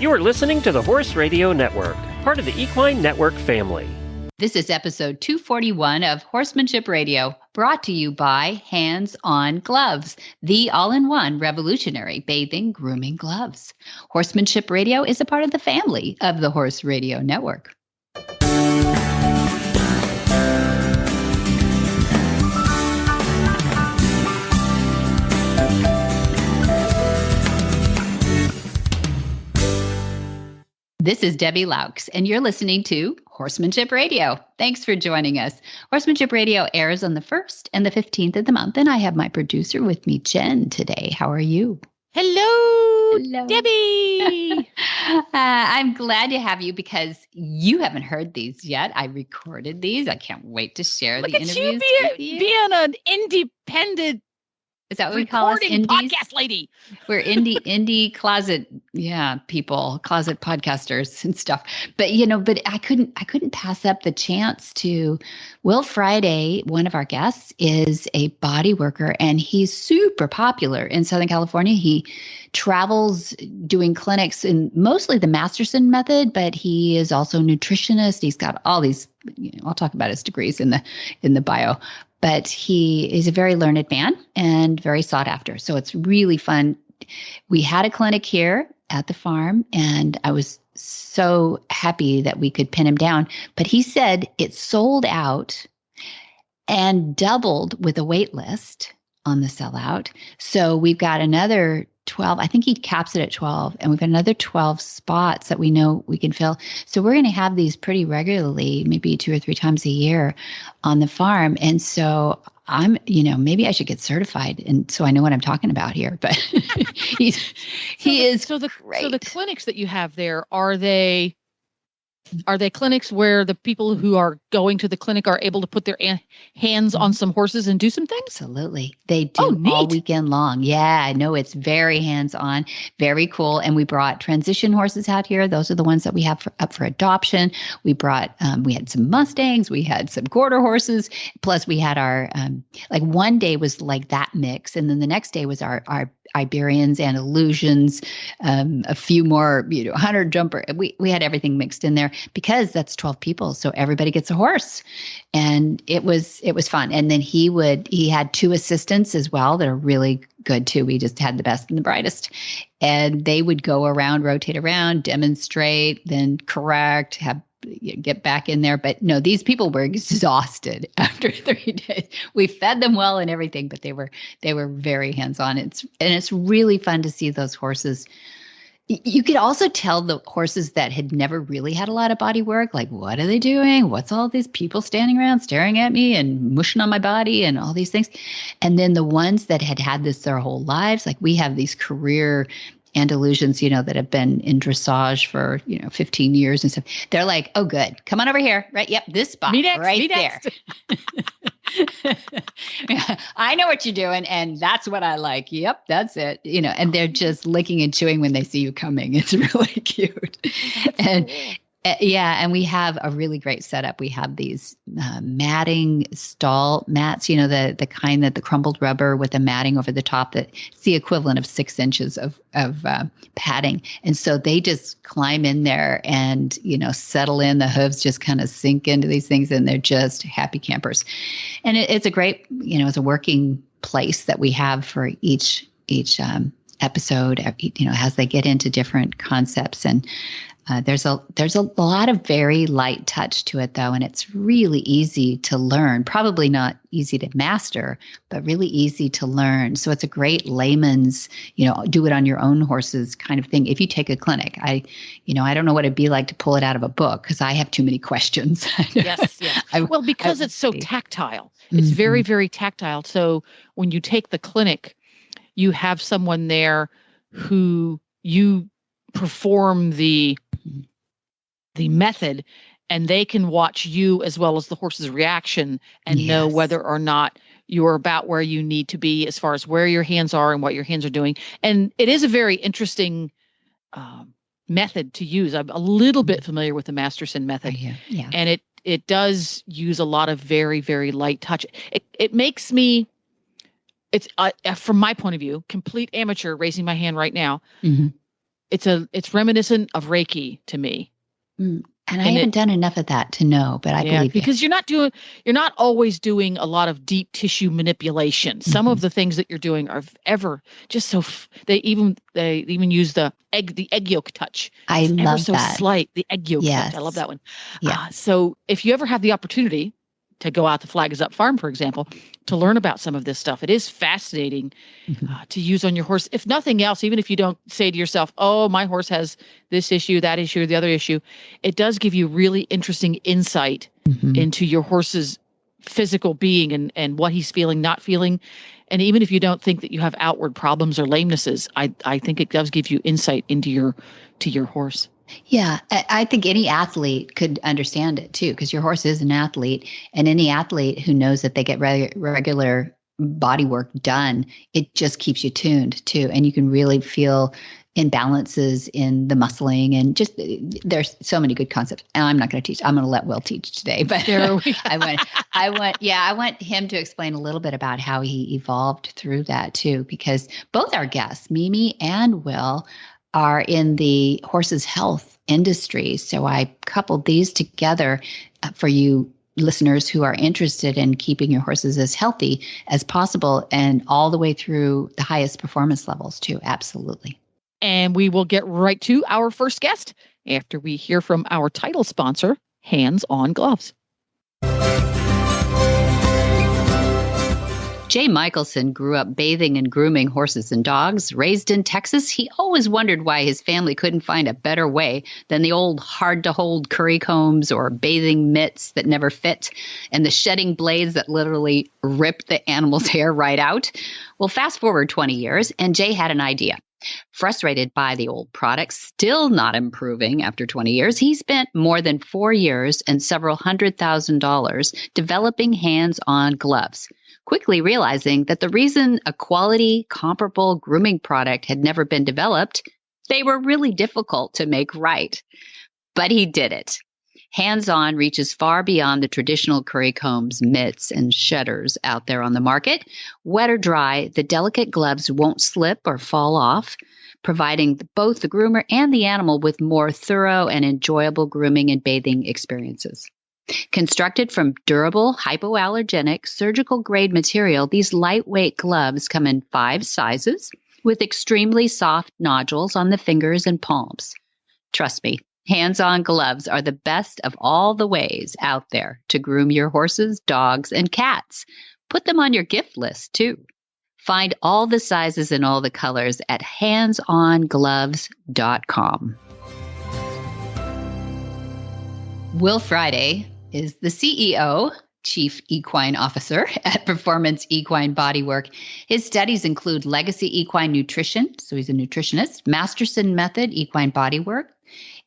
You are listening to the Horse Radio Network, part of the Equine Network family. This is episode 241 of Horsemanship Radio, brought to you by HandsOnGloves, the all-in-one revolutionary bathing, grooming gloves. Horsemanship Radio is a part of the family of the Horse Radio Network. This is Debbie Laux, and you're listening to Horsemanship Radio. Thanks for joining us. Horsemanship Radio airs on the 1st and the 15th of the month, and I have my producer with me, Jen, today. How are you? Hello. Debbie. I'm glad to have you because you haven't heard these yet. I recorded these. I can't wait to share the interviews with you. Being an independent Is that what we call us? Podcast lady. We're indie closet, people, closet podcasters and stuff. But but I couldn't pass up the chance to. Will Friday, one of our guests, is a body worker, and he's super popular in Southern California. He travels doing clinics in mostly the Masterson Method, but he is also a nutritionist. He's got all these. I'll talk about his degrees in the bio. But he is a very learned man and very sought after. So it's really fun. We had a clinic here at the farm, and I was so happy that we could pin him down. But he said it sold out and doubled with a wait list on the sellout. So we've got another 12. I think he caps it at 12, and we've got another 12 spots that we know we can fill. So we're going to have these pretty regularly, maybe 2 or 3 times a year on the farm. And so I'm, maybe I should get certified, and so I know what I'm talking about here. But he is great. So the clinics that you have there, are they clinics where the people who are going to the clinic are able to put their hands on some horses and do some things? Absolutely. They do all weekend long. Yeah, I know, it's very hands-on, very cool. And we brought transition horses out here. Those are the ones that we have up for adoption. We brought, we had some Mustangs, we had some quarter horses, plus we had our, one day was like that mix. And then the next day was our Iberians and Illusions, a few more, hunter jumper. We had everything mixed in there because that's 12 people. So everybody gets a horse, and it was fun. And then he had 2 assistants as well that are really good too. We just had the best and the brightest, and they would go around, rotate around, demonstrate, then correct, get back in there. But no, these people were exhausted after 3 days. We fed them well and everything, but they were very hands-on. It's really fun to see those horses. You could also tell the horses that had never really had a lot of body work, like, what are they doing? What's all these people standing around staring at me and mushing on my body and all these things? And then the ones that had this their whole lives, like we have these career Andalusians, that have been in dressage for, 15 years and stuff. They're like, oh, good. Come on over here. Right. Yep. This spot right there. I know what you're doing, and that's what I like. Yep. That's it. And they're just licking and chewing when they see you coming. It's really cute. And cool. And we have a really great setup. We have these matting stall mats, the kind that the crumbled rubber with the matting over the top, that's the equivalent of 6 inches of padding. And so they just climb in there and, settle in. The hooves just kind of sink into these things, and they're just happy campers. And it's a great, it's a working place that we have for each episode, as they get into different concepts. And there's a lot of very light touch to it, though, and it's really easy to learn. Probably not easy to master, but really easy to learn. So it's a great layman's, do it on your own horses kind of thing. If you take a clinic, I don't know what it'd be like to pull it out of a book because I have too many questions. Yes. Because it's so tactile. It's very, very tactile. So when you take the clinic, you have someone there who you perform the method, and they can watch you as well as the horse's reaction and know whether or not you're about where you need to be as far as where your hands are and what your hands are doing. And it is a very interesting method to use. I'm a little bit familiar with the Masterson method, and it does use a lot of very, very light touch. It makes me, it's from my point of view, complete amateur, raising my hand right now. it's reminiscent of Reiki to me. And I haven't done enough of that to know, but I believe because you're not always doing a lot of deep tissue manipulation. Some of the things that you're doing are just so they even use the egg yolk touch. I love ever so that. Slight, the egg yolk touch. I love that one. So if you ever have the opportunity to go out to Flag Is Up Farm, for example, to learn about some of this stuff, it is fascinating to use on your horse. If nothing else, even if you don't say to yourself, oh, my horse has this issue, that issue, or the other issue, it does give you really interesting insight into your horse's physical being and what he's feeling, not feeling. And even if you don't think that you have outward problems or lamenesses, I think it does give you insight into your horse. Yeah, I think any athlete could understand it too, because your horse is an athlete, and any athlete who knows that they get regular body work done, it just keeps you tuned too, and you can really feel imbalances in the muscling, and just there's so many good concepts. And I'm not going to teach; I'm going to let Will teach today. But I want him to explain a little bit about how he evolved through that too, because both our guests, Mimi and Will, are in the horse's health industry. So I coupled these together for you listeners who are interested in keeping your horses as healthy as possible and all the way through the highest performance levels too. Absolutely. And we will get right to our first guest after we hear from our title sponsor, HandsOnGloves. Jay Michelson grew up bathing and grooming horses and dogs. Raised in Texas, he always wondered why his family couldn't find a better way than the old hard-to-hold curry combs or bathing mitts that never fit and the shedding blades that literally rip the animal's hair right out. Well, fast forward 20 years, and Jay had an idea. Frustrated by the old products still not improving after 20 years, he spent more than 4 years and several $100,000 developing hands-on gloves, quickly realizing that the reason a quality, comparable grooming product had never been developed, they were really difficult to make right. But he did it. Hands-On reaches far beyond the traditional curry combs, mitts, and shedders out there on the market. Wet or dry, the delicate gloves won't slip or fall off, providing both the groomer and the animal with more thorough and enjoyable grooming and bathing experiences. Constructed from durable, hypoallergenic, surgical-grade material, these lightweight gloves come in 5 sizes with extremely soft nodules on the fingers and palms. Trust me, Hands-On gloves are the best of all the ways out there to groom your horses, dogs, and cats. Put them on your gift list, too. Find all the sizes and all the colors at HandsOnGloves.com. Will Friday is the CEO, Chief Equine Officer at Performance Equine Bodywork. His studies include legacy equine nutrition, so he's a nutritionist, Masterson Method Equine Bodywork,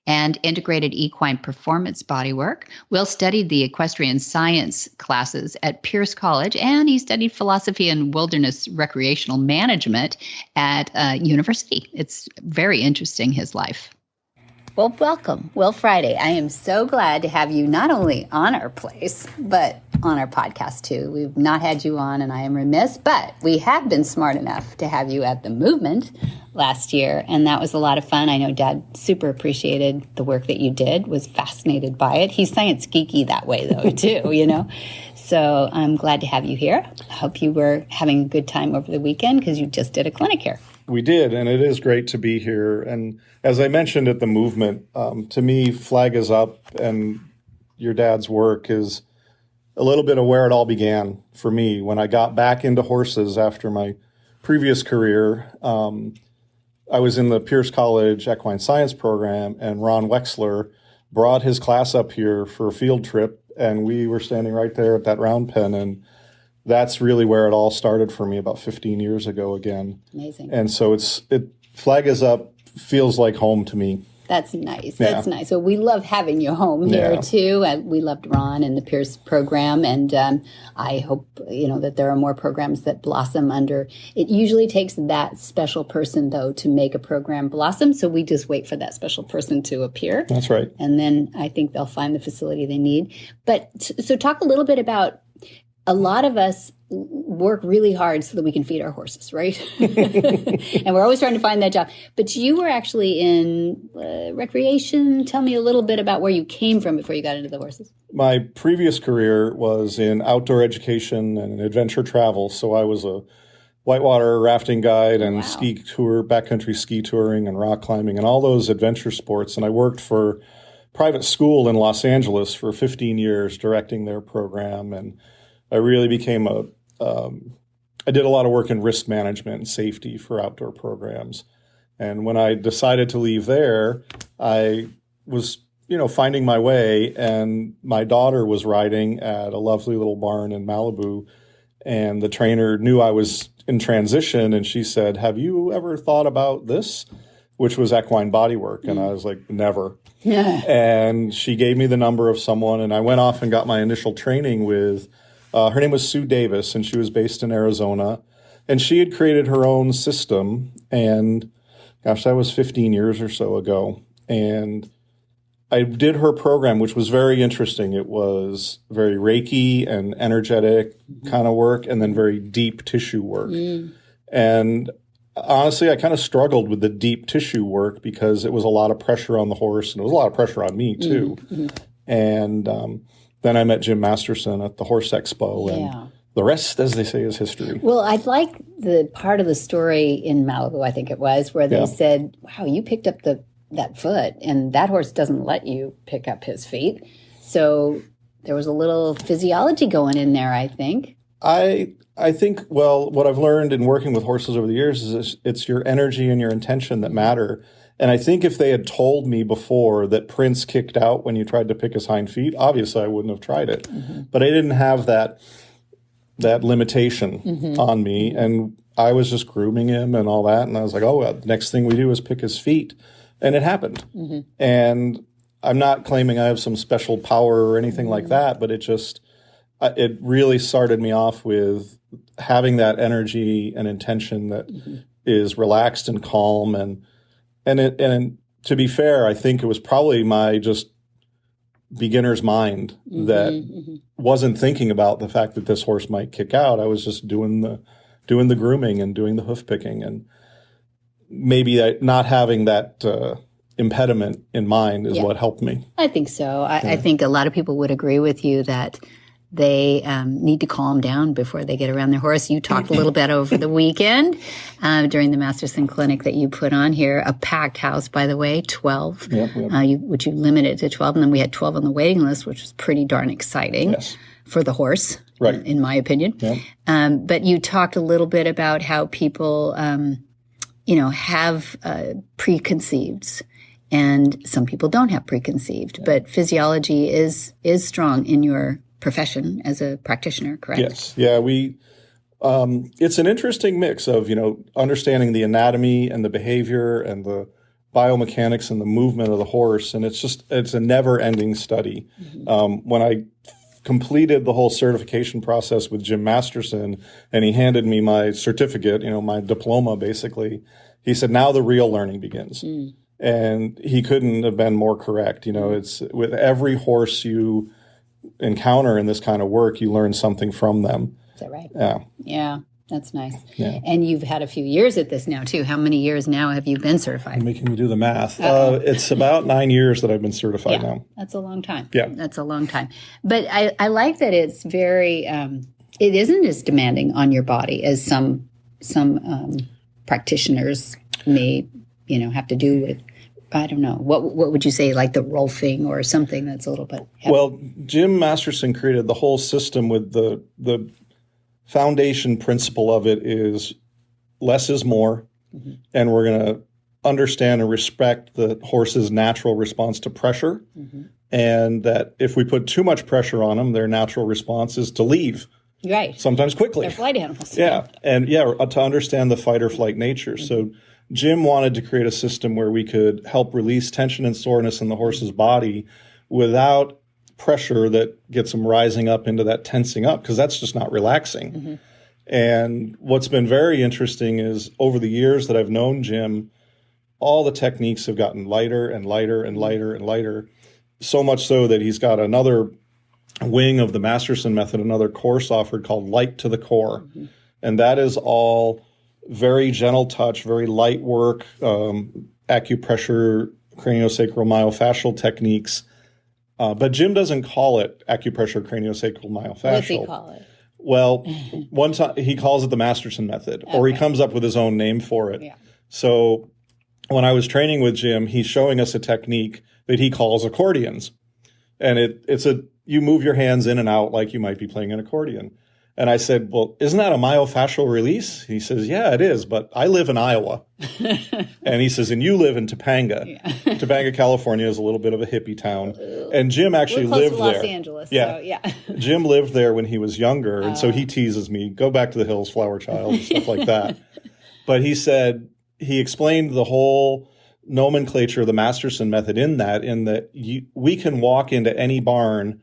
and integrated equine performance bodywork. Will studied the equestrian science classes at Pierce College, and he studied philosophy and wilderness recreational management at university. It's very interesting, his life. Well, welcome, Will Friday. I am so glad to have you not only on our place, but on our podcast too. We've not had you on, and I am remiss, but we have been smart enough to have you at the movement last year, and that was a lot of fun. I know Dad super appreciated the work that you did, was fascinated by it. He's science geeky that way, though, too, you know. So I'm glad to have you here. I hope you were having a good time over the weekend because you just did a clinic here. We did, and it is great to be here. And as I mentioned at the movement, to me, Flag Is Up and your dad's work is a little bit of where it all began for me. When I got back into horses after my previous career, I was in the Pierce College Equine Science program, and Ron Wexler brought his class up here for a field trip, and we were standing right there at that round pen, and that's really where it all started for me about 15 years ago again. Amazing. And so Flag Is Up feels like home to me. That's nice. That's nice. So we love having you home here too. We loved Ron and the Pierce program, and I hope that there are more programs that blossom under. It usually takes that special person though to make a program blossom. So we just wait for that special person to appear. That's right. And then I think they'll find the facility they need. But so talk a little bit about. A lot of us work really hard so that we can feed our horses, right? And we're always trying to find that job. But you were actually in recreation. Tell me a little bit about where you came from before you got into the horses. My previous career was in outdoor education and adventure travel. So I was a whitewater rafting guide and ski tour, backcountry ski touring and rock climbing and all those adventure sports. And I worked for private school in Los Angeles for 15 years directing their program. And I really became I did a lot of work in risk management and safety for outdoor programs. And when I decided to leave there, I was, finding my way, and my daughter was riding at a lovely little barn in Malibu, and the trainer knew I was in transition, and she said, "Have you ever thought about this?" Which was Equine Bodywork. And I was like, never. Yeah. And she gave me the number of someone, and I went off and got my initial training with her name was Sue Davis, and she was based in Arizona. And she had created her own system. And gosh, that was 15 years or so ago. And I did her program, which was very interesting. It was very Reiki and energetic kind of work, and then very deep tissue work. And honestly, I kind of struggled with the deep tissue work because it was a lot of pressure on the horse, and it was a lot of pressure on me too. And then I met Jim Masterson at the Horse Expo, and the rest, as they say, is history. Well, I'd like the part of the story in Malibu, I think it was, where they said, wow, you picked up that foot, and that horse doesn't let you pick up his feet. So there was a little physiology going in there, I think. I think, well, what I've learned in working with horses over the years is it's your energy and your intention that matter. And I think if they had told me before that Prince kicked out when you tried to pick his hind feet, obviously I wouldn't have tried it. But I didn't have that limitation on me. And I was just grooming him and all that. And I was like, oh, well, the next thing we do is pick his feet. And it happened. And I'm not claiming I have some special power or anything like that, but it really started me off with having that energy and intention that is relaxed and calm. And to be fair, I think it was probably my just beginner's mind that wasn't thinking about the fact that this horse might kick out. I was just doing the grooming and doing the hoof picking, and maybe not having that impediment in mind is what helped me. I think so. I think a lot of people would agree with you that they need to calm down before they get around their horse. You talked a little bit over the weekend during the Masterson Clinic that you put on here. A packed house, by the way, 12, which you limited to 12. And then we had 12 on the waiting list, which was pretty darn exciting for the horse, in my opinion. But you talked a little bit about how people, have preconceived. And some people don't have preconceived. But physiology is strong in your profession as a practitioner, correct? Yes. Yeah, it's an interesting mix of, understanding the anatomy and the behavior and the biomechanics and the movement of the horse. And it's a never ending study. When I completed the whole certification process with Jim Masterson and he handed me my certificate, my diploma, basically, he said, now the real learning begins. And he couldn't have been more correct. It's with every horse you encounter in this kind of work, you learn something from them. Is that right? Yeah. Yeah, that's nice. Yeah. And you've had a few years at this now, too. How many years now have you been certified? You're making me do the math. It's about 9 years that I've been certified now. That's a long time. Yeah. That's a long time. But I like that it's very, it isn't as demanding on your body as some practitioners may, have to do with, I don't know, what would you say, like the rolfing or something that's a little bit heavy? Well, Jim Masterson created the whole system with the foundation principle of it is less is more, and we're going to understand and respect the horse's natural response to pressure, and that if we put too much pressure on them, their natural response is to leave. Right. Sometimes quickly. They're flight animals. Yeah. And to understand the fight or flight nature. So Jim wanted to create a system where we could help release tension and soreness in the horse's body without pressure that gets them rising up into that tensing up, because that's just not relaxing. And what's been very interesting is over the years that I've known Jim, all the techniques have gotten lighter and lighter and lighter and lighter, so much so that he's got another wing of the Masterson Method, another course offered called Light to the Core. Mm-hmm. And that is all very gentle touch, very light work, acupressure, craniosacral myofascial techniques. But Jim doesn't call it acupressure, craniosacral myofascial. What's he call it? Well, one time he calls it the Masterson Method, or he comes up with his own name for it. Yeah. So when I was training with Jim, he's showing us a technique that he calls accordions. And you move your hands in and out like you might be playing an accordion. And I said, well, isn't that a myofascial release? He says, yeah, it is, but I live in Iowa. And he says, and you live in Topanga. Yeah. Topanga, California is a little bit of a hippie town. And Jim actually lived there. Los Angeles. Yeah. So, yeah. Jim lived there when he was younger. And so he teases me, go back to the hills, flower child, and stuff like that. But he said, he explained the whole nomenclature of the Masterson Method in that we can walk into any barn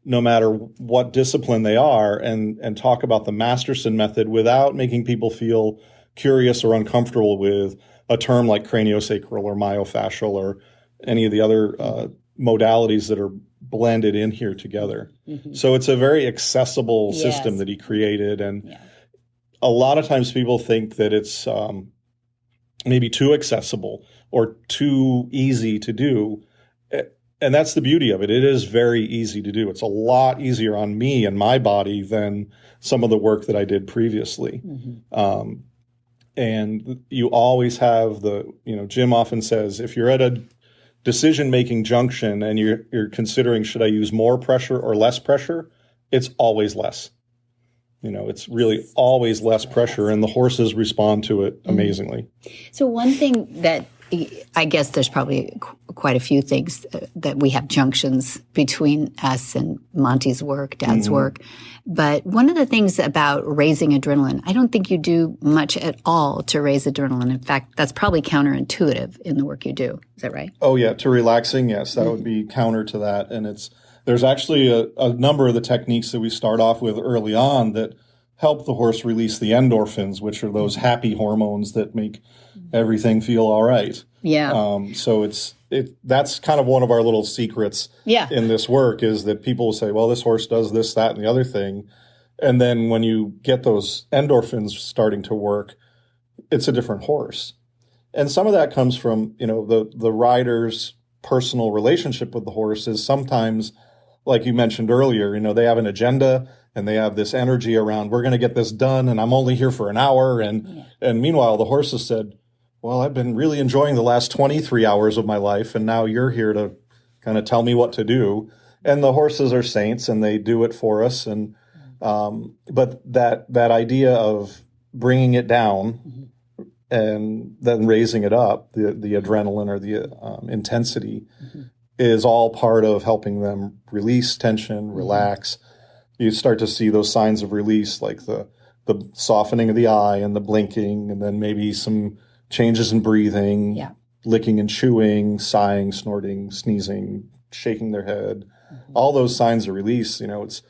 no matter what discipline they are, and talk about the Masterson Method without making people feel curious or uncomfortable with a term like craniosacral or myofascial or any of the other modalities that are blended in here together. Mm-hmm. So it's a very accessible system that he created. And a lot of times people think that it's maybe too accessible or too easy to do. And that's the beauty of it. It is very easy to do. It's a lot easier on me and my body than some of the work that I did previously. Mm-hmm. And you always have Jim often says, if you're at a decision-making junction and you're considering, should I use more pressure or less pressure? It's always less. It's really always less pressure, and the horses respond to it amazingly. So one thing that I guess there's probably quite a few things that we have junctions between us and Monty's work, Dad's work. But one of the things about raising adrenaline, I don't think you do much at all to raise adrenaline. In fact, that's probably counterintuitive in the work you do. Is that right? Oh, yeah. To relaxing, yes. That would be counter to that. And there's actually a number of the techniques that we start off with early on that help the horse release the endorphins, which are those happy hormones that make everything feel all right. Yeah. So that's kind of one of our little secrets in this work, is that people will say, well, this horse does this, that, and the other thing. And then when you get those endorphins starting to work, it's a different horse. And some of that comes from, the rider's personal relationship with the horse is sometimes, like you mentioned earlier, they have an agenda and they have this energy around, we're going to get this done and I'm only here for an hour. And meanwhile, the horse has said, well, I've been really enjoying the last 23 hours of my life, and now you're here to kind of tell me what to do. And the horses are saints, and they do it for us. And but that idea of bringing it down and then raising it up, the adrenaline or the intensity, is all part of helping them release tension, relax. You start to see those signs of release, like the softening of the eye and the blinking, and then maybe some changes in breathing, licking and chewing, sighing, snorting, sneezing, shaking their head, all those signs of release. It's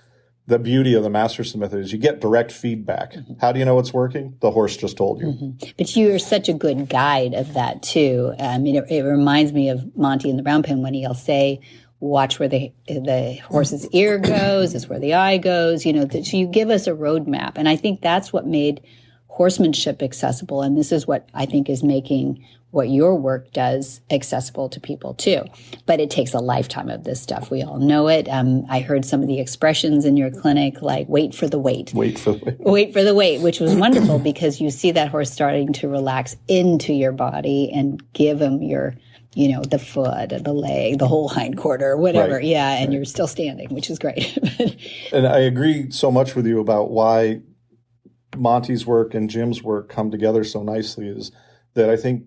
the beauty of the Masterson Method is you get direct feedback. How do you know it's working? The horse just told you. But you are such a good guide of that too. It reminds me of Monty in the Brown Pen when he'll say, watch where the horse's ear goes, is where the eye goes, so you give us a roadmap. And I think that's what made horsemanship accessible. And this is what I think is making what your work does accessible to people too. But it takes a lifetime of this stuff. We all know it. I heard some of the expressions in your clinic, like wait for the wait. Wait for the wait. Wait for the wait, which was wonderful because you see that horse starting to relax into your body and give him your, the foot, the leg, the whole hind quarter, whatever. Right. Yeah. And you're still standing, which is great. And I agree so much with you about why Monty's work and Jim's work come together so nicely, is that I think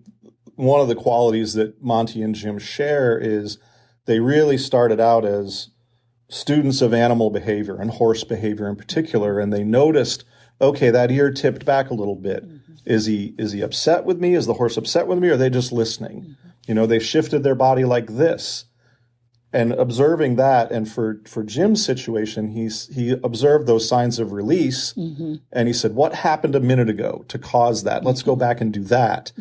one of the qualities that Monty and Jim share is they really started out as students of animal behavior and horse behavior in particular, and they noticed, okay, that ear tipped back a little bit. Is he upset with me? Is the horse upset with me? Or are they just listening? They shifted their body like this. And observing that, and for Jim's situation, he observed those signs of release, and he said, what happened a minute ago to cause that? Let's go back and do that.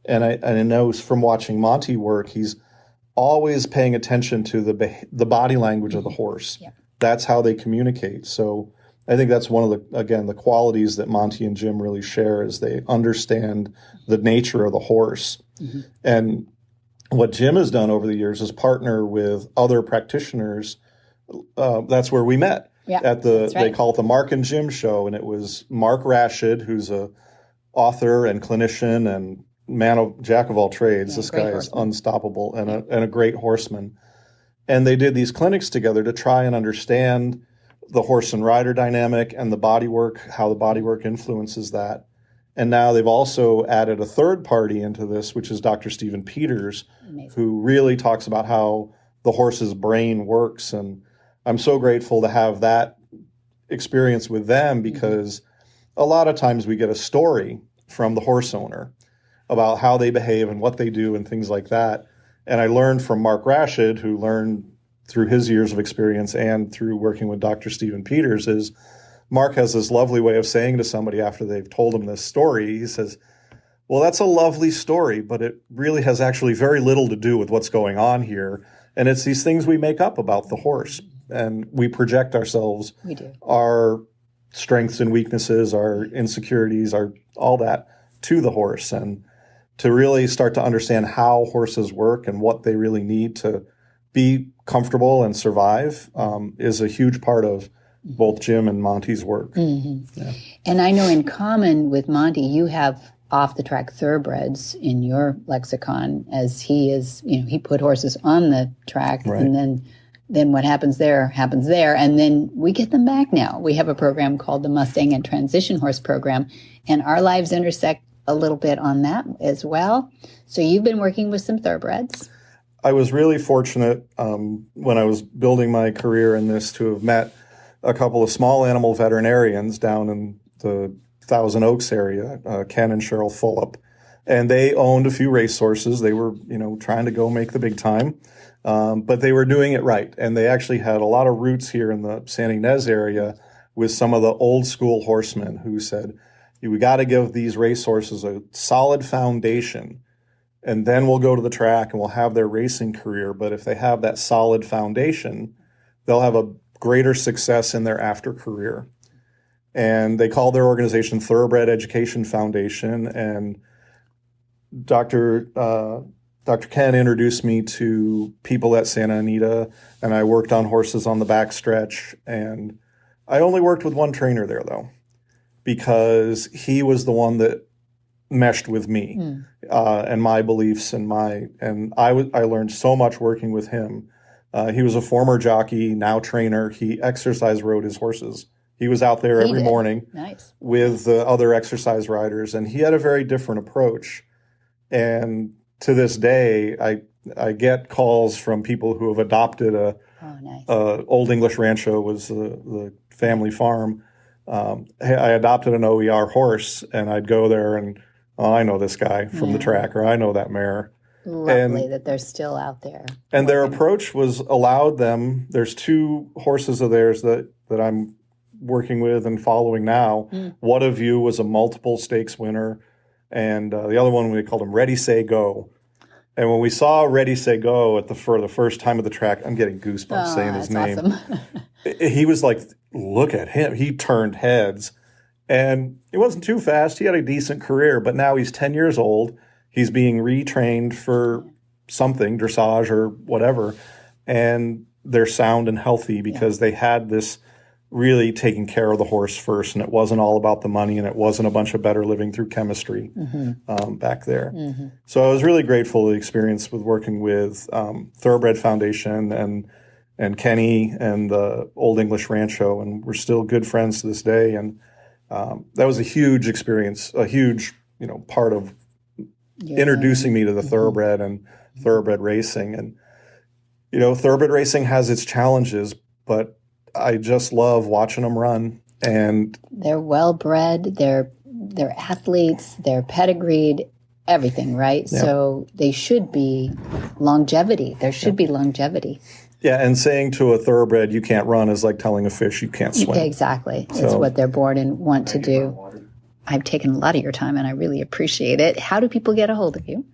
And I know from watching Monty work, he's always paying attention to the body language of the horse. that's how they communicate. So I think that's one of the qualities that Monty and Jim really share is they understand the nature of the horse. Mm-hmm. And what Jim has done over the years is partner with other practitioners. That's where we met. Yeah, at they call it the Mark and Jim show, and it was Mark Rashid, who's a author and clinician and jack of all trades. Yeah, this guy is unstoppable and a great horseman. And they did these clinics together to try and understand the horse and rider dynamic and the bodywork, how the bodywork influences that. And now they've also added a third party into this, which is Dr. Stephen Peters, who really talks about how the horse's brain works. And I'm so grateful to have that experience with them because a lot of times we get a story from the horse owner about how they behave and what they do and things like that. And I learned from Mark Rashid, who learned through his years of experience and through working with Dr. Stephen Peters, is Mark has this lovely way of saying to somebody after they've told him this story, he says, well, that's a lovely story, but it really has actually very little to do with what's going on here. And it's these things we make up about the horse. And we project ourselves, our strengths and weaknesses, our insecurities, all that to the horse. And to really start to understand how horses work and what they really need to be comfortable and survive is a huge part of both Jim and Monty's work. Mm-hmm. Yeah. And I know in common with Monty, you have off-the-track thoroughbreds in your lexicon, as he is, he put horses on the track, right. And then what happens there, and then we get them back now. We have a program called the Mustang and Transition Horse Program, and our lives intersect a little bit on that as well. So you've been working with some thoroughbreds. I was really fortunate when I was building my career in this to have met a couple of small animal veterinarians down in the Thousand Oaks area, Ken and Cheryl Fulop. And they owned a few racehorses. They were, trying to go make the big time. But they were doing it right. And they actually had a lot of roots here in the San Ynez area with some of the old school horsemen who said, we got to give these racehorses a solid foundation, and then we'll go to the track and we'll have their racing career. But if they have that solid foundation, they'll have a greater success in their after career. And they called their organization Thoroughbred Education Foundation. And Dr. Ken introduced me to people at Santa Anita, and I worked on horses on the backstretch. And I only worked with one trainer there, though, because he was the one that meshed with me and my beliefs and I learned so much working with him. He was a former jockey, now trainer. He exercise rode his horses. He was out there every morning with the other exercise riders, and he had a very different approach. And to this day, I get calls from people who have adopted Old English Rancho was the family farm. I adopted an OER horse, and I'd go there and, I know this guy from the track, or I know that mare. Lovely that they're still out there. And their approach was allowed them. There's two horses of theirs that I'm working with and following now. One of you was a multiple stakes winner, and the other one we called him Ready, Say, Go. And when we saw Ready, Say, Go for the first time at the track, I'm getting goosebumps saying his name. Awesome. He was like, look at him. He turned heads. And it wasn't too fast. He had a decent career, but now he's 10 years old. He's being retrained for something, dressage or whatever. And they're sound and healthy because they had this really taking care of the horse first. And it wasn't all about the money, and it wasn't a bunch of better living through chemistry back there. So I was really grateful for the experience with working with Thoroughbred Foundation and Kenny and the Old English Rancho. And we're still good friends to this day. And that was a huge experience, a huge, part of introducing me to the thoroughbred and thoroughbred racing. And, thoroughbred racing has its challenges, but I just love watching them run. And they're well-bred, they're athletes, they're pedigreed, everything, right? Yeah. So they should be longevity. There should be longevity. Yeah, and saying to a thoroughbred you can't run is like telling a fish you can't swim. Exactly. It's what they're born and want to do. I've taken a lot of your time, and I really appreciate it. How do people get a hold of you?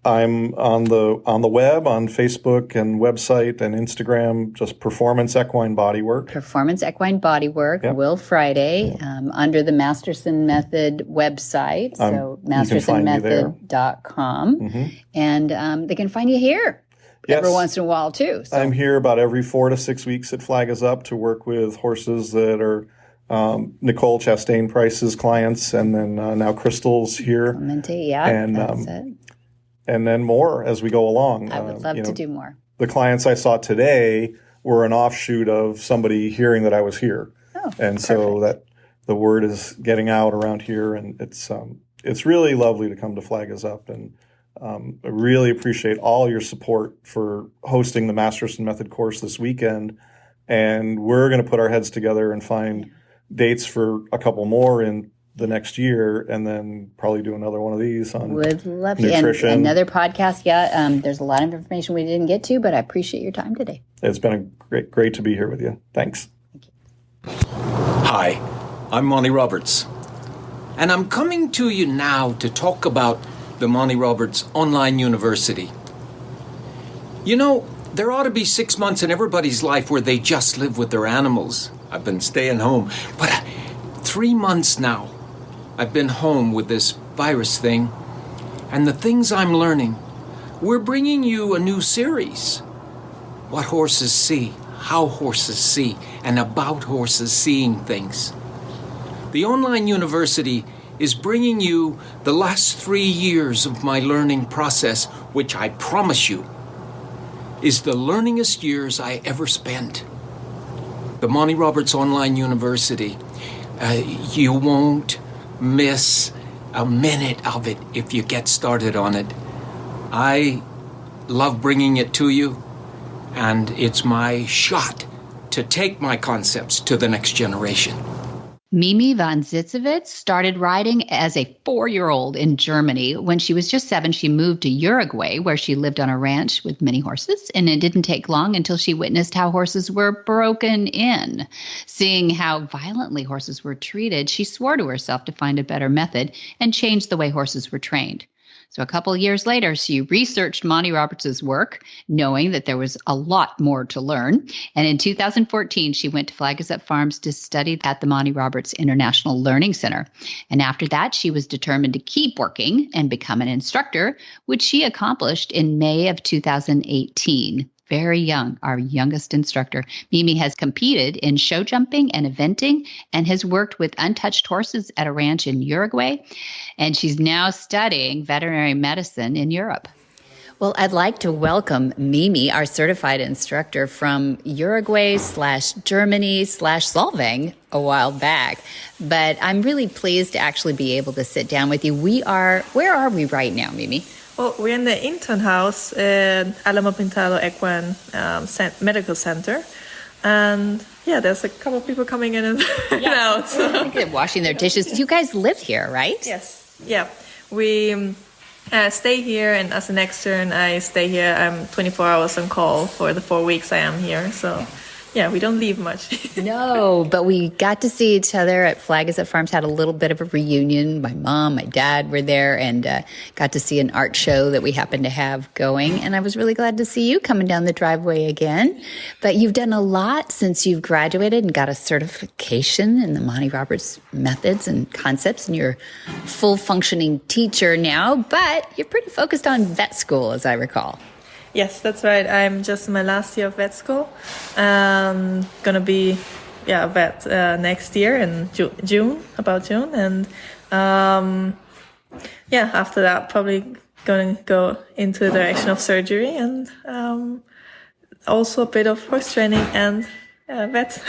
I'm on the web, on Facebook and website and Instagram, just Performance Equine Bodywork. Performance Equine Bodywork, Yep. Will Friday, under the Masterson Method website. So mastersonmethod.com. Mm-hmm. And they can find you here every once in a while too. So. I'm here about every 4 to 6 weeks at Flag Is Up to work with horses that are Nicole Chastain Price's clients, and then now Crystal's here. And that's it. And then more as we go along. I would love to do more. The clients I saw today were an offshoot of somebody hearing that I was here. Oh, and perfect. so that the word is getting out around here, and it's really lovely to come to Flag Is Up, and I really appreciate all your support for hosting the Masterson Method course this weekend. And we're going to put our heads together and find dates for a couple more in the next year, and then probably do another one of these on Would love nutrition. And another podcast. Yeah, there's a lot of information we didn't get to, but I appreciate your time today. It's been great to be here with you. Thanks. Hi, I'm Monty Roberts, and I'm coming to you now to talk about the Monty Roberts Online University. You know, there ought to be 6 months in everybody's life where they just live with their animals. I've been staying home, but 3 months now, I've been home with this virus thing, and the things I'm learning, we're bringing you a new series. What horses see, how horses see, and about horses seeing things. The online university is bringing you the last 3 years of my learning process, which I promise you is the learningest years I ever spent. The Monty Roberts Online University, you won't miss a minute of it if you get started on it. I love bringing it to you, and it's my shot to take my concepts to the next generation. Mimi von Zitzewitz started riding as a 4-year-old in Germany. When she was just 7, she moved to Uruguay, where she lived on a ranch with many horses. And it didn't take long until she witnessed how horses were broken in. Seeing how violently horses were treated, she swore to herself to find a better method and change the way horses were trained. So a couple of years later, she researched Monty Roberts' work, knowing that there was a lot more to learn. And in 2014, she went to Flag Is Up Farms to study at the Monty Roberts International Learning Center. And after that, she was determined to keep working and become an instructor, which she accomplished in May of 2018. Very young, our youngest instructor. Mimi has competed in show jumping and eventing and has worked with untouched horses at a ranch in Uruguay. And she's now studying veterinary medicine in Europe. Well, I'd like to welcome Mimi, our certified instructor from Uruguay/Germany/Solvang a while back. But I'm really pleased to actually be able to sit down with you. Where are we right now, Mimi? Well, we're in the intern house at Alamo Pintado Equine Medical Center. And yeah, there's a couple of people coming in and out. So. I think they're washing their dishes. You guys live here, right? Yes. Yeah. We stay here, and as an extern, I stay here. I'm 24 hours on call for the 4 weeks I am here. So yeah, we don't leave much. No, but we got to see each other at Flag Is Up Farms, had a little bit of a reunion. My mom, my dad were there, and got to see an art show that we happened to have going. And I was really glad to see you coming down the driveway again. But you've done a lot since you've graduated and got a certification in the Monty Roberts methods and concepts. And you're a full functioning teacher now, but you're pretty focused on vet school, as I recall. Yes, that's right. I'm just in my last year of vet school. Gonna be a vet next year in June. And after that, probably going to go into the direction of surgery and also a bit of horse training and vet.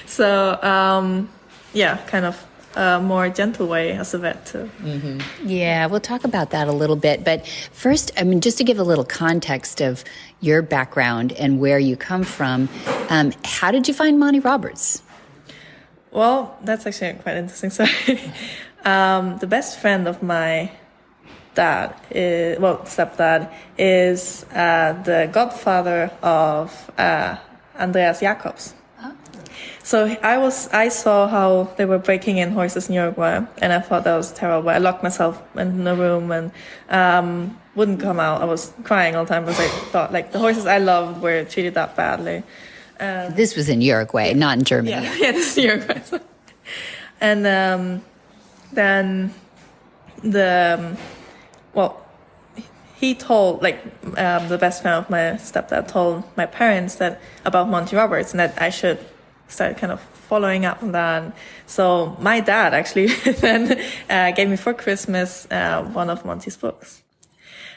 So, kind of a more gentle way as a vet too. Mm-hmm. Yeah, we'll talk about that a little bit. But first, just to give a little context of your background and where you come from, how did you find Monty Roberts? Well, that's actually quite interesting. So, the best friend of my stepdad is the godfather of Andreas Jacobs. So I saw how they were breaking in horses in Uruguay, and I thought that was terrible. I locked myself in a room and wouldn't come out. I was crying all the time because I thought like the horses I loved were treated that badly. This was in Uruguay, not in Germany. Yeah, this is Uruguay. And then he told, the best friend of my stepdad told my parents that about Monty Roberts and that I should start kind of following up on that. So my dad actually then gave me for Christmas one of Monty's books.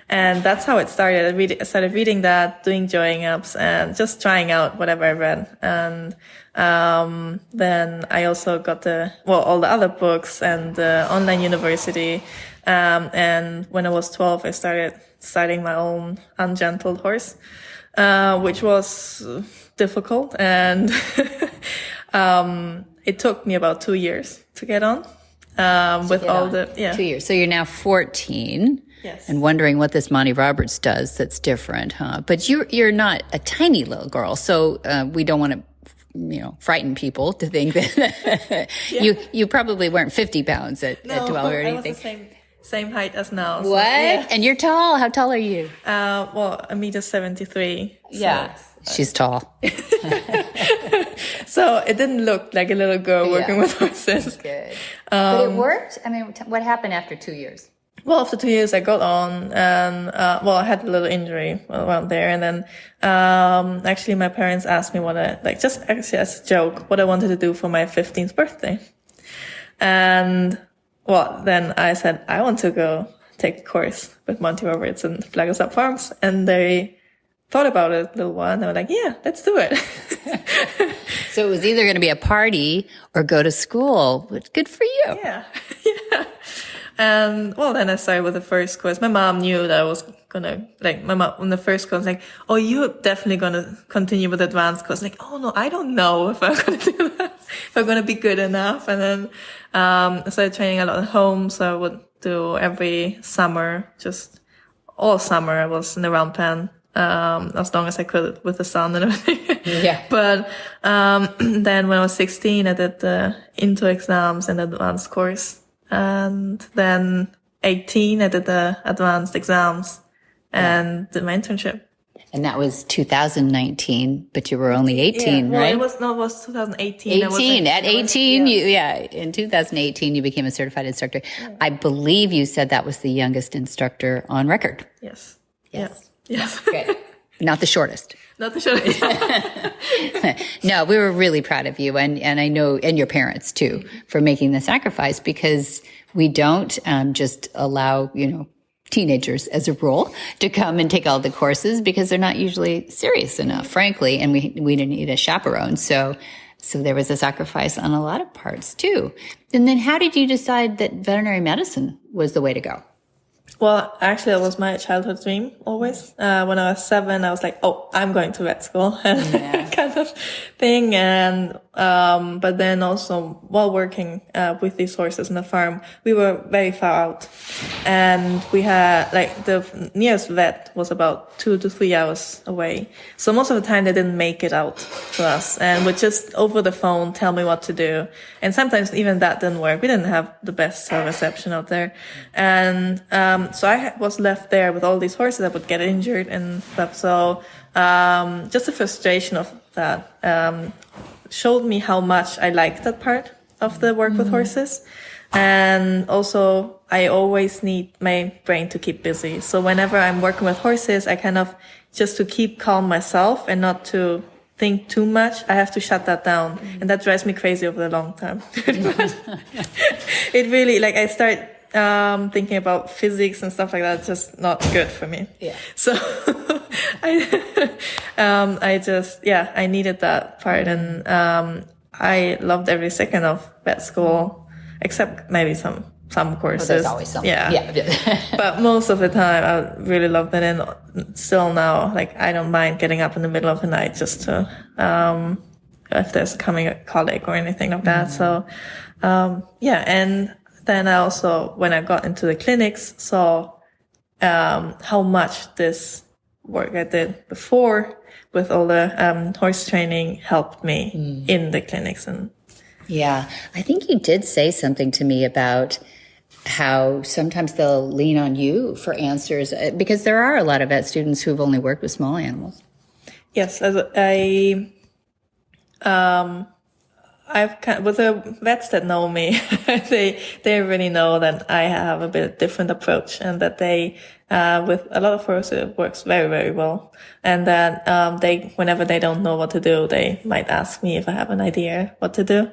And that's how it started. I started reading that, doing drawing ups, and just trying out whatever I read. And then I also got all the other books and the online university. And when I was 12, I started studying my own ungentled horse, which was difficult. And it took me about 2 years to get on. 2 years. So you're now 14. Yes. And wondering what this Monty Roberts does that's different, huh? But you're not a tiny little girl, so we don't want to, frighten people to think that you probably weren't 50 pounds at 12 or anything. I was the same height as now. What? Yeah. And you're tall. How tall are you? 1.73 meters. Yeah, she's tall. So it didn't look like a little girl working with horses. Good. But it worked? I mean, what happened after 2 years? Well, after 2 years, I got on and, I had a little injury around there. And then, actually my parents asked me just actually as a joke, what I wanted to do for my 15th birthday. And, then I said, I want to go take a course with Monty Roberts and Flaggers Up Farms. And they thought about it a little while and they were like, yeah, let's do it. So it was either going to be a party or go to school. Good for you. Yeah. Yeah. And, then I started with the first course. My mom knew that I was gonna, my mom, on the first course, oh, you're definitely gonna continue with the advanced course. Oh no, I don't know if I'm gonna do that, if I'm gonna be good enough. And then, I started training a lot at home. So I would do every summer, just all summer, I was in the round pen, as long as I could with the sun and everything. Yeah. But, then when I was 16, I did the into exams and the advanced course. And then 18, I did the advanced exams and did my internship. And that was 2019, but you were only 18, right? It was 2018. 18. At 18, in 2018, you became a certified instructor. Yeah. I believe you said that was the youngest instructor on record. Yes. Yes. Yes. Good. Not the shortest. Not the shortest. No, we were really proud of you and I know, and your parents too, for making the sacrifice because we don't just allow, teenagers as a rule to come and take all the courses because they're not usually serious enough, frankly, and we didn't need a chaperone. So there was a sacrifice on a lot of parts too. And then how did you decide that veterinary medicine was the way to go? Well, actually, that was my childhood dream always. When I was 7, I was like, oh, I'm going to vet school kind of thing. And, but then also while working, with these horses on the farm, we were very far out and we had the nearest vet was about 2 to 3 hours away. So most of the time they didn't make it out to us and would just over the phone tell me what to do. And sometimes even that didn't work. We didn't have the best reception out there. And, so I was left there with all these horses that would get injured and stuff. So, just the frustration of that, showed me how much I liked that part of the work with horses. And also I always need my brain to keep busy. So whenever I'm working with horses, I kind of just to keep calm myself and not to think too much, I have to shut that down. And that drives me crazy over the long time. It really, I start thinking about physics and stuff like that, just not good for me. Yeah. So I needed that part. And, I loved every second of vet school, except maybe some courses. Well, there's always something. Yeah. But most of the time I really loved it. And still now, I don't mind getting up in the middle of the night just to, if there's coming a colic or anything like that. So, and then I also, when I got into the clinics, saw, how much this work I did before with all the horse training helped me in the clinics. And yeah, I think you did say something to me about how sometimes they'll lean on you for answers, because there are a lot of vet students who've only worked with small animals. Yes, with the vets that know me, they already know that I have a bit different approach, and that they, with a lot of horses, it works very, very well. And that, whenever they don't know what to do, they might ask me if I have an idea what to do.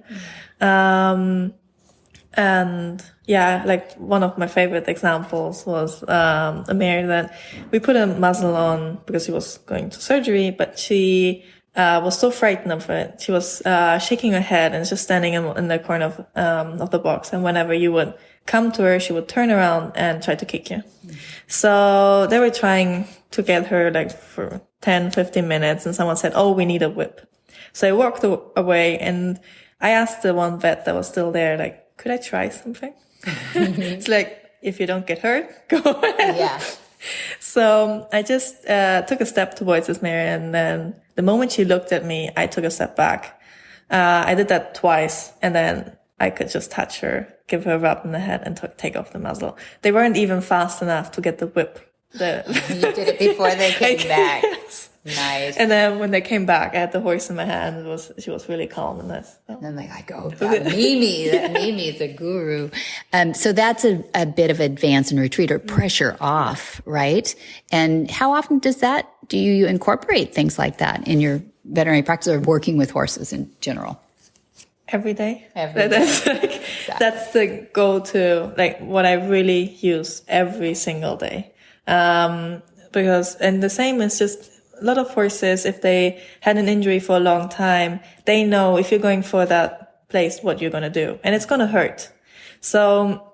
And yeah, like one of my favorite examples was, a mare that we put a muzzle on because she was going to surgery, but she, was so frightened of it. She was, shaking her head and just standing in the corner of the box. And whenever you would come to her, she would turn around and try to kick you. So they were trying to get her like for 10, 15 minutes, and someone said, "Oh, we need a whip." So I walked away, and I asked the one vet that was still there, like, could I try something? It's like, if you don't get hurt, go ahead. Yeah. So I just took a step towards this mare, and then the moment she looked at me, I took a step back. I did that twice, and then I could just touch her, give her a rub in the head, and take off the muzzle. They weren't even fast enough to get the whip. You did it before they came back. Yes. Nice. And then when they came back, I had the horse in my hand. She was really calm and nice. And then they like, oh, that Mimi, Mimi is a guru. So that's a bit of advance and retreat, or pressure off, right? And how often do you incorporate things like that in your veterinary practice, or working with horses in general? Every day. That's That's the go-to, like what I really use every single day. Because, and the same is just, a lot of horses, if they had an injury for a long time, they know if you're going for that place, what you're going to do. And it's going to hurt. So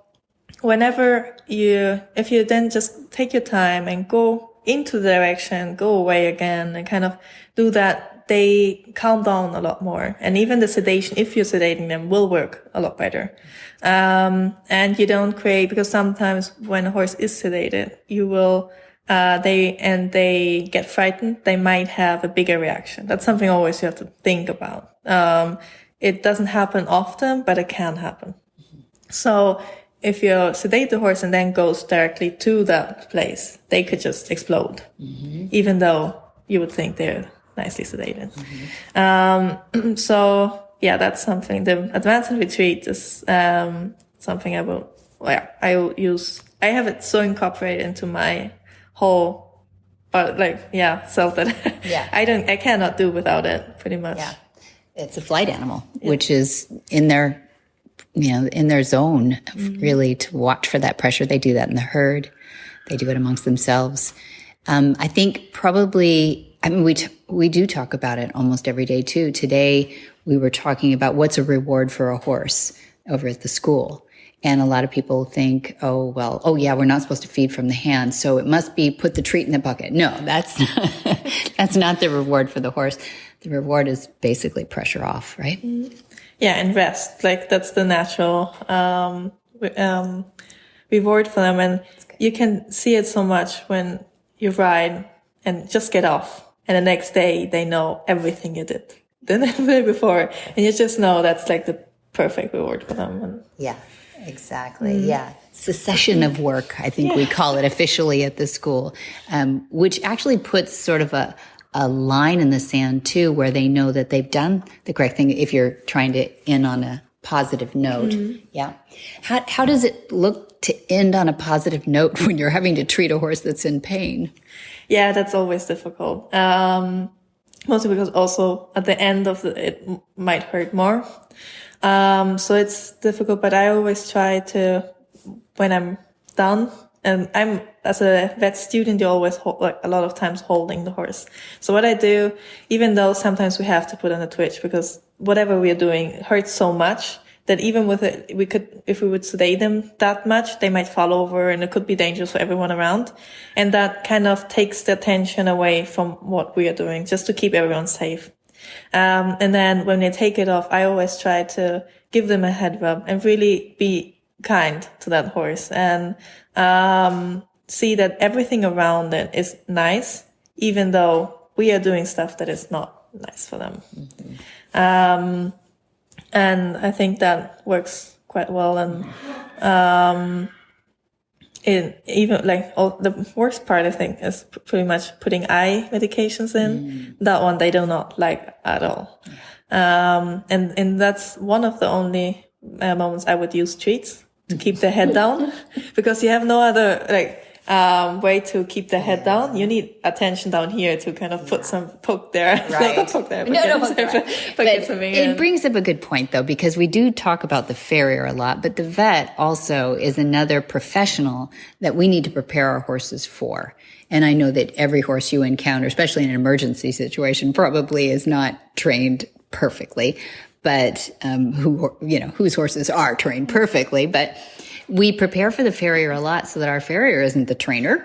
if you then just take your time and go into the direction, go away again, and kind of do that, they calm down a lot more. And even the sedation, if you're sedating them, will work a lot better. And you don't create, because sometimes when a horse is sedated, you will, they get frightened, they might have a bigger reaction. That's something always you have to think about. It doesn't happen often, but it can happen. So if you sedate the horse and then goes directly to that place, they could just explode, even though you would think they're nicely sedated. So yeah, that's something. The advance and retreat is something I will use. I have it so incorporated into my whole, self that I cannot do without it, pretty much. Yeah, it's a flight animal, which is in their zone, really, to watch for that pressure. They do that in the herd. They do it amongst themselves. I think probably, we do talk about it almost every day too. Today we were talking about what's a reward for a horse over at the school. And a lot of people think, we're not supposed to feed from the hand, so it must be put the treat in the bucket. No, that's not the reward for the horse. The reward is basically pressure off, right? Yeah, and rest. Like, that's the natural reward for them. And you can see it so much when you ride and just get off. And the next day, they know everything you did the day before. And you just know that's like the perfect reward for them. Yeah. Exactly. Yeah. Cessation of work, I think we call it officially at the school, which actually puts sort of a line in the sand too, where they know that they've done the correct thing if you're trying to end on a positive note. Yeah. How does it look to end on a positive note when you're having to treat a horse that's in pain? Yeah, that's always difficult. Mostly because also at the end of it might hurt more. So it's difficult, but I always try to, when I'm done, and I'm, as a vet student, you're always a lot of times holding the horse. So what I do, even though sometimes we have to put on a twitch because whatever we are doing hurts so much that even with it, if we would sedate them that much, they might fall over and it could be dangerous for everyone around. And that kind of takes the attention away from what we are doing just to keep everyone safe. And then when they take it off, I always try to give them a head rub and really be kind to that horse and see that everything around it is nice, even though we are doing stuff that is not nice for them. And I think that works quite well. And even like the worst part, I think, is pretty much putting eye medications in. That one they do not like at all. And that's one of the only moments I would use treats to keep the head down, because you have no other way to keep the head down. You need attention down here to kind of put some poke there. Right. Not poke there, but, But it brings up a good point, though, because we do talk about the farrier a lot, but the vet also is another professional that we need to prepare our horses for. And I know that every horse you encounter, especially in an emergency situation, probably is not trained perfectly, but whose horses are trained perfectly. But we prepare for the farrier a lot so that our farrier isn't the trainer.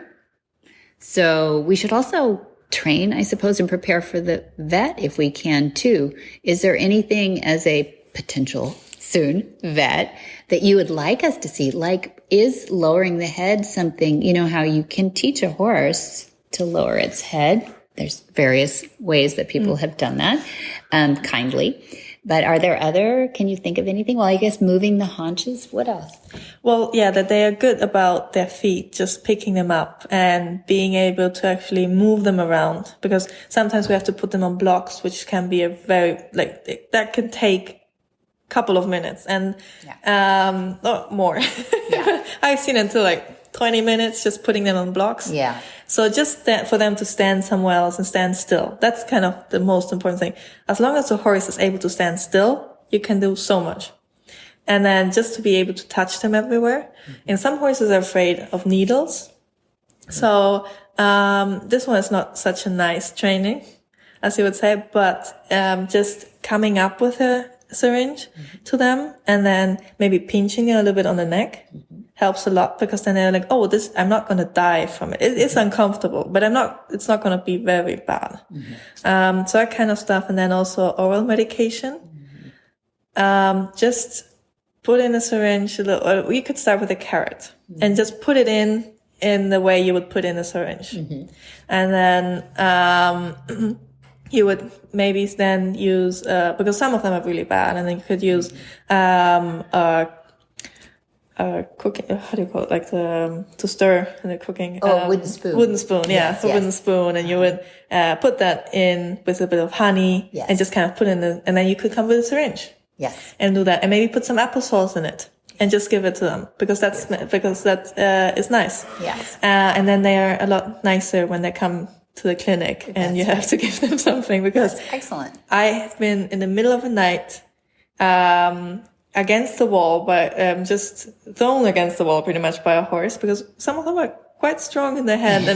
So we should also train, I suppose, and prepare for the vet if we can too. Is there anything as a potential soon vet that you would like us to see? Like, is lowering the head something, how you can teach a horse to lower its head? There's various ways that people have done that, kindly. But are there can you think of anything? Well, I guess moving the haunches. What else? Well, yeah, that they are good about their feet, just picking them up and being able to actually move them around, because sometimes we have to put them on blocks, which can be a very, that can take a couple of minutes and, not more. Yeah. I've seen it until 20 minutes just putting them on blocks. Yeah. So just for them to stand somewhere else and stand still. That's kind of the most important thing. As long as the horse is able to stand still, you can do so much. And then just to be able to touch them everywhere. And some horses are afraid of needles. So, this one is not such a nice training, as you would say, but, just coming up with a syringe to them and then maybe pinching a little bit on the neck helps a lot, because then they're like, oh, I'm not going to die from it. It's uncomfortable, but it's not going to be very bad. So that kind of stuff. And then also oral medication. Just put in a syringe, or you could start with a carrot and just put it in the way you would put in a syringe. And then, you would maybe then use, because some of them are really bad, and then you could use, cooking, how do you call it? To stir in the cooking. Wooden spoon. Wooden spoon, yeah. Yes, so yes. wooden spoon, and you would, put that in with a bit of honey and just kind of put in and then you could come with a syringe. Yes. And do that. And maybe put some applesauce in it and just give it to them, because that is nice. Yes. And then they are a lot nicer when they come to the clinic and you have to give them something, because That's excellent. I have been in the middle of the night, against the wall, but just thrown against the wall pretty much by a horse, because some of them are quite strong in the head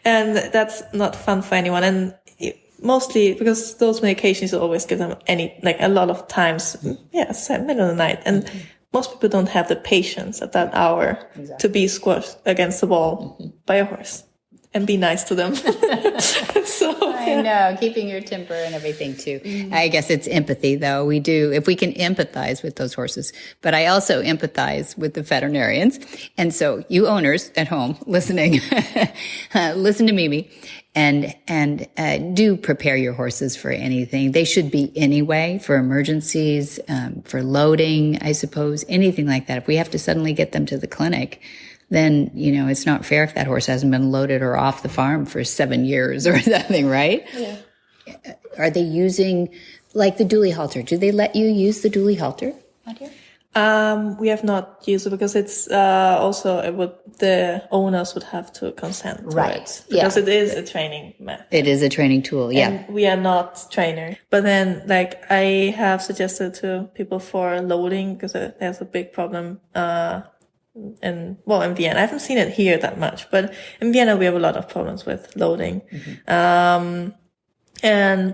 and that's not fun for anyone. And mostly because those medications you always give them a lot of times, it's middle of the night. And most people don't have the patience at that hour to be squashed against the wall by a horse and be nice to them. I know, keeping your temper and everything too. I guess it's empathy, though. We do, if we can empathize with those horses. But I also empathize with the veterinarians. And so you owners at home listening, listen to Mimi and do prepare your horses for anything. They should be anyway, for emergencies, for loading, I suppose, anything like that. If we have to suddenly get them to the clinic, then, it's not fair if that horse hasn't been loaded or off the farm for 7 years or something, right? Yeah. Are they using, the dually halter? Do they let you use the dually halter out here? We have not used it because it's also the owners would have to consent to it, because it is a training method. It is a training tool, yeah. And we are not trainer. But then, I have suggested to people for loading, because there's a big problem in Vienna. I haven't seen it here that much, but in Vienna we have a lot of problems with loading. And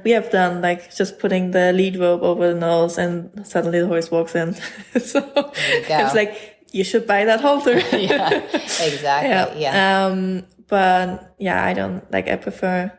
we have done just putting the lead rope over the nose, and suddenly the horse walks in. So it's you should buy that halter. Yeah, exactly. Yeah. But I don't I prefer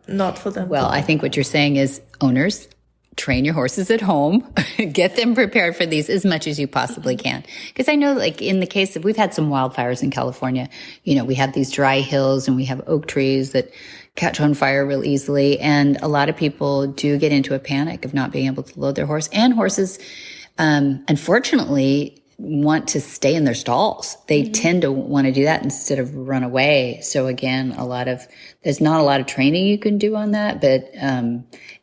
not for them. Well, I think what you're saying is, owners, train your horses at home, get them prepared for these as much as you possibly can. Because I know, like, in the case of, we've had some wildfires in California, we have these dry hills and we have oak trees that catch on fire real easily. And a lot of people do get into a panic of not being able to load their horse. And horses, unfortunately, want to stay in their stalls. They tend to want to do that instead of run away. So again, there's not a lot of training you can do on that, but,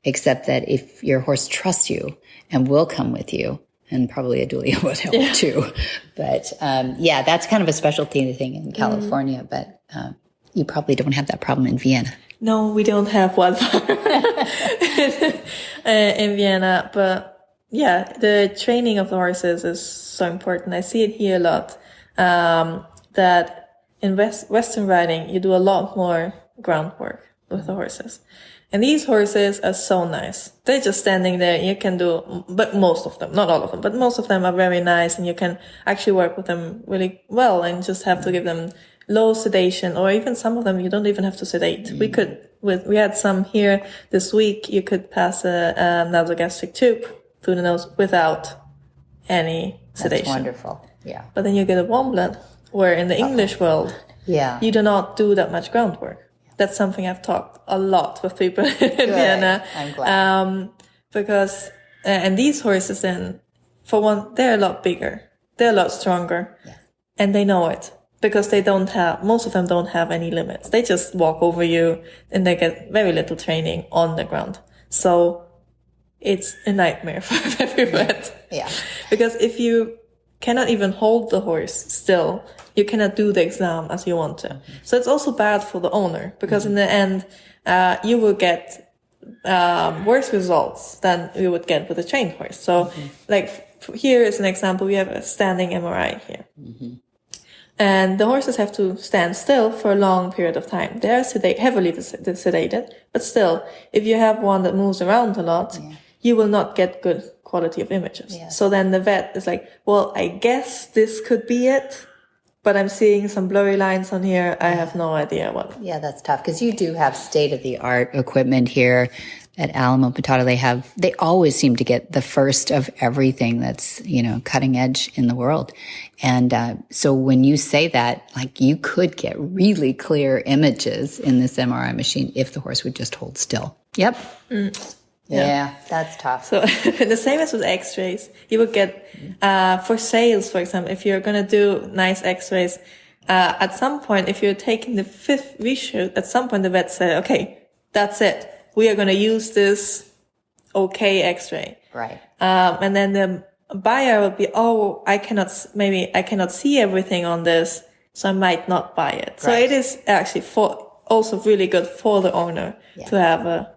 except that if your horse trusts you and will come with you, and probably a dually would help too. But, that's kind of a specialty thing in California, but, you probably don't have that problem in Vienna. No, we don't have wildfire in Vienna, but yeah, the training of the horses is so important. I see it here a lot, that in Western riding, you do a lot more groundwork with the horses. And these horses are so nice. They're just standing there. You can do, but most of them, not all of them, but most of them are very nice, and you can actually work with them really well and just have to give them low sedation, or even some of them you don't even have to sedate. We had some here this week. You could pass a nasogastric tube through the nose without any sedation. That's wonderful. Yeah. But then you get a warm blood, where in the English world, you do not do that much groundwork. That's something I've talked a lot with people in Vienna. I'm glad. Because, and these horses then, for one, they're a lot bigger. They're a lot stronger. Yeah. And they know it. Because most of them don't have any limits. They just walk over you and they get very little training on the ground. So it's a nightmare for every vet. Yeah. Because if you cannot even hold the horse still, you cannot do the exam as you want to. So it's also bad for the owner, because in the end, you will get worse results than you would get with a trained horse. So like here is an example. We have a standing MRI here. And the horses have to stand still for a long period of time. They are heavily sedated, but still, if you have one that moves around a lot, you will not get good quality of images. Yeah. So then the vet is like, well, I guess this could be it, but I'm seeing some blurry lines on here. I have no idea what. Yeah, that's tough, because you do have state-of-the-art equipment here at Alamo Potato. They always seem to get the first of everything that's, cutting edge in the world. And so when you say that, like, you could get really clear images in this MRI machine if the horse would just hold still. Yep. Yeah, that's tough. So the same as with x-rays. You would get, for sales, for example, if you're going to do nice x-rays, at some point, if you're taking the 5th reshoot, at some point the vet said, okay, that's it. We are going to use this okay x-ray. Right. And then the buyer will be, I cannot see everything on this, so I might not buy it. Right. So it is actually also really good for the owner to have a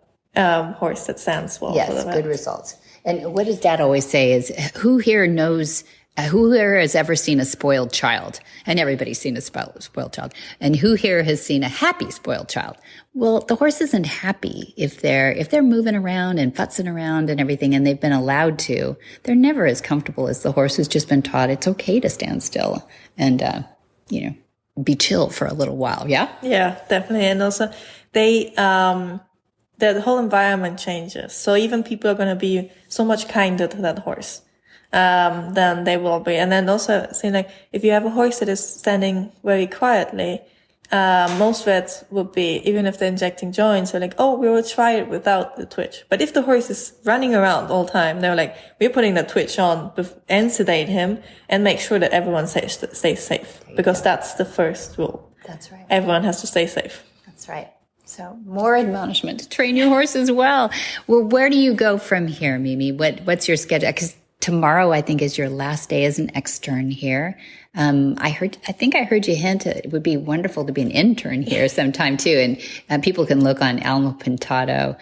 horse that stands well. Yes, good results. And what does Dad always say is, who here has ever seen a spoiled child? And everybody's seen a spoiled child. And who here has seen a happy spoiled child? Well, the horse isn't happy if they're moving around and futzing around and everything, and they've been allowed to. They're never as comfortable as the horse who's just been taught it's okay to stand still and be chill for a little while. Yeah. Yeah, definitely. And also, the whole environment changes. So even people are going to be so much kinder to that horse than they will be. And then also, if you have a horse that is standing very quietly, most vets would be, even if they're injecting joints, they're like, we will try it without the twitch. But if the horse is running around all the time, they're like, we're putting the twitch on and sedate him and make sure that everyone stays safe. Because that's the first rule. That's right. Everyone has to stay safe. That's right. So more admonishment to train your horse as well. Well, where do you go from here, Mimi? What's your schedule? Because tomorrow, I think, is your last day as an extern here. I think I heard you hint it would be wonderful to be an intern here sometime too. And people can look on Alamo Potato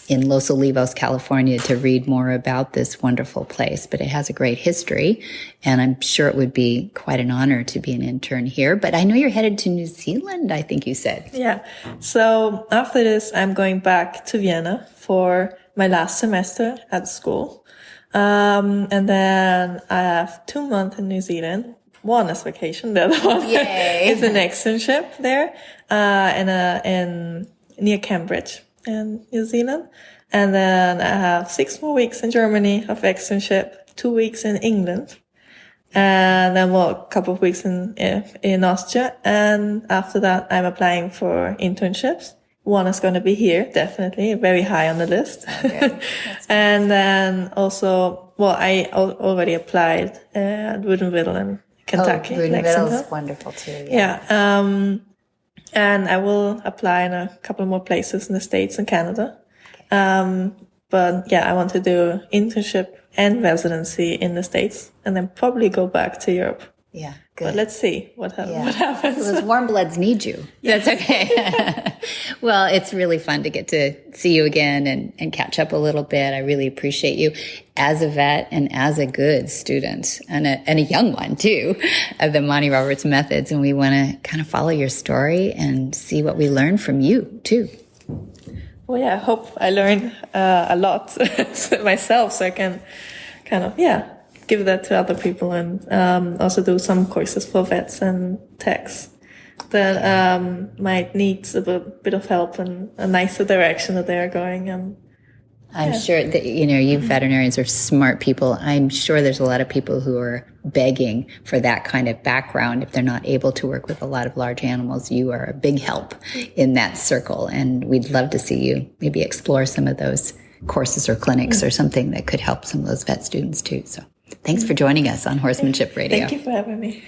in Los Olivos, California, to read more about this wonderful place. But it has a great history, and I'm sure it would be quite an honor to be an intern here. But I know you're headed to New Zealand, I think you said. Yeah. So after this, I'm going back to Vienna for my last semester at school. And then I have 2 months in New Zealand. One is vacation, the other one is an externship there, in near Cambridge in New Zealand. And then I have 6 more weeks in Germany of externship, 2 weeks in England, and then a couple of weeks in Austria. And after that, I'm applying for internships. One is going to be here, definitely, very high on the list. Okay. And then also, I already applied at Woodinville in Kentucky. Woodinville is wonderful too. Yeah. And I will apply in a couple more places in the States and Canada. But yeah, I want to do internship and residency in the States and then probably go back to Europe. Yeah, good. But let's see what happens. Those warm bloods need you. That's okay. Well, it's really fun to get to see you again and catch up a little bit. I really appreciate you as a vet and as a good student and a young one too of the Monty Roberts methods. And we want to kind of follow your story and see what we learn from you too. Well, yeah, I hope I learn a lot myself so I can kind of, give that to other people and also do some courses for vets and techs that might need a bit of help and a nicer direction that they're going. And I'm sure that, you veterinarians are smart people. I'm sure there's a lot of people who are begging for that kind of background. If they're not able to work with a lot of large animals, you are a big help in that circle. And we'd love to see you maybe explore some of those courses or clinics or something that could help some of those vet students too. So thanks for joining us on Horsemanship Radio. Thank you for having me.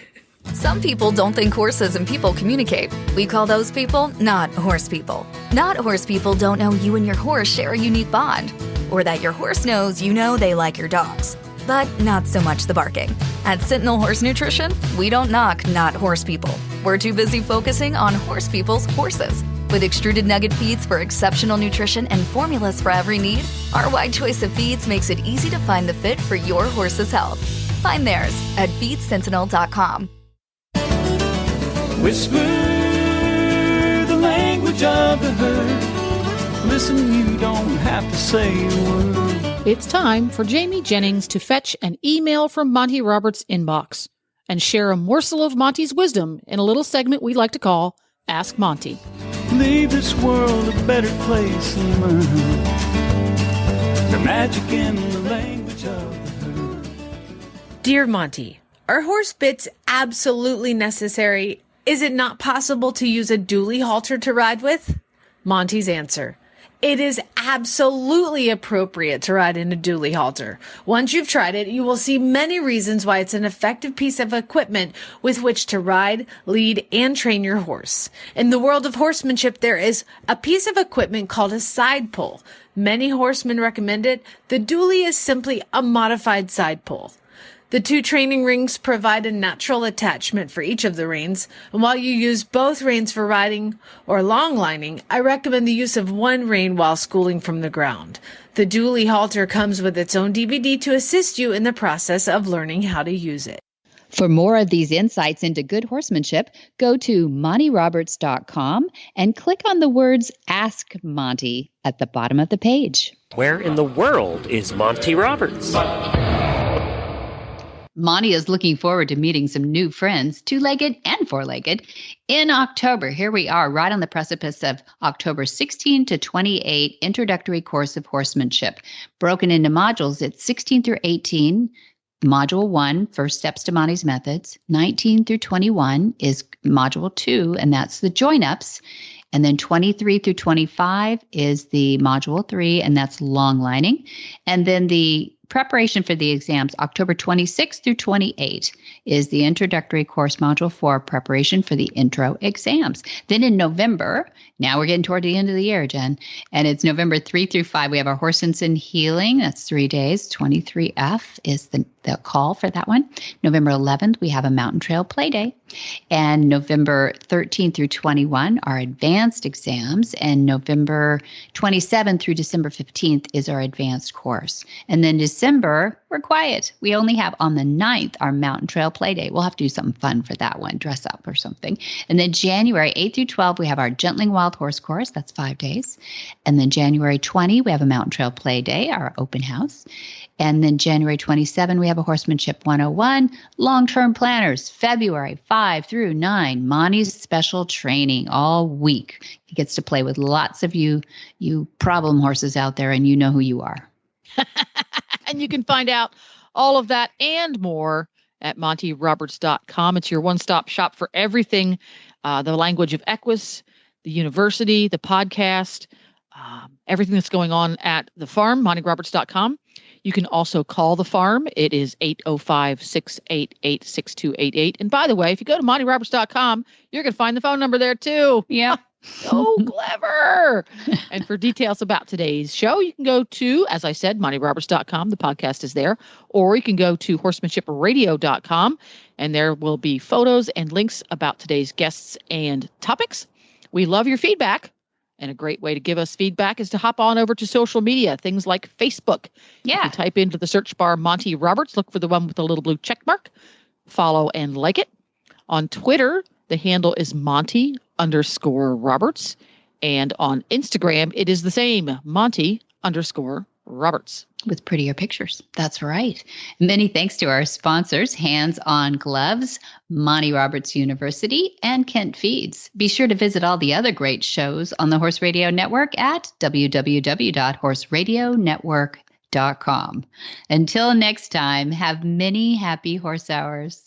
Some people don't think horses and people communicate. We call those people not horse people. Not horse people don't know you and your horse share a unique bond, or that your horse knows you know they like your dogs. But not so much the barking. At Sentinel Horse Nutrition, we don't knock not horse people. We're too busy focusing on horse people's horses. With extruded nugget feeds for exceptional nutrition and formulas for every need, our wide choice of feeds makes it easy to find the fit for your horse's health. Find theirs at feedsentinel.com. Whisper the language of the herd. Listen, you don't have to say a word. It's time for Jamie Jennings to fetch an email from Monty Roberts' inbox and share a morsel of Monty's wisdom in a little segment we like to call Ask Monty. Leave this world a better place and learn the magic in the language of the herd. Dear Monty, are horse bits absolutely necessary? Is it not possible to use a dually halter to ride with? Monty's answer: it is absolutely appropriate to ride in a dually halter. Once you've tried it, you will see many reasons why it's an effective piece of equipment with which to ride, lead, and train your horse. In the world of horsemanship, there is a piece of equipment called a side pull. Many horsemen recommend it. The dually is simply a modified side pull. The 2 training rings provide a natural attachment for each of the reins, and while you use both reins for riding or long lining, I recommend the use of one rein while schooling from the ground. The dually halter comes with its own DVD to assist you in the process of learning how to use it. For more of these insights into good horsemanship, go to MontyRoberts.com and click on the words Ask Monty at the bottom of the page. Where in the world is Monty Roberts? Monty is looking forward to meeting some new friends, 2-legged and 4-legged, in October. Here we are, right on the precipice of October 16 to 28 Introductory Course of Horsemanship. Broken into modules, it's 16 through 18. Module 1, First Steps to Monty's Methods. 19 through 21 is Module 2, and that's the join-ups. And then 23 through 25 is the Module 3, and that's long lining. And then the preparation for the exams, October 26 through 28, is the introductory course, Module 4, preparation for the intro exams. Then in November, now we're getting toward the end of the year, Jen, and it's November 3 through 5, we have our Horse and Healing. That's 3 days. 23F is the call for that one. November 11th, we have a Mountain Trail Play Day. And November 13th through 21 are advanced exams. And November 27th through December 15th is our advanced course. And then December we're quiet. We only have on the 9th our Mountain Trail Play Day. We'll have to do something fun for that one, dress up or something. And then January 8th through 12th, we have our Gentling Wild Horse Course. That's 5 days. And then January 20, we have a Mountain Trail Play Day, our open house. And then January 27, we have a Horsemanship 101, long-term planners, February 5 through 9, Monty's special training all week. He gets to play with lots of you problem horses out there, and you know who you are. And you can find out all of that and more at montyroberts.com. It's your one-stop shop for everything, the language of Equus, the university, the podcast, everything that's going on at the farm, montyroberts.com. You can also call the farm. It is 805-688-6288. And by the way, if you go to montyroberts.com, you're going to find the phone number there too. Yeah. So clever. And for details about today's show, you can go to, as I said, montyroberts.com. The podcast is there. Or you can go to horsemanshipradio.com, and there will be photos and links about today's guests and topics. We love your feedback. And a great way to give us feedback is to hop on over to social media, things like Facebook. Yeah. You type into the search bar Monty Roberts, look for the one with the little blue check mark, follow and like it. On Twitter, the handle is Monty_Roberts. And on Instagram, it is the same, Monty_Roberts. With prettier pictures. That's right. Many thanks to our sponsors, Hands On Gloves, Monty Roberts University, and Kent Feeds. Be sure to visit all the other great shows on the Horse Radio Network at www.horseradionetwork.com. Until next time, have many happy horse hours.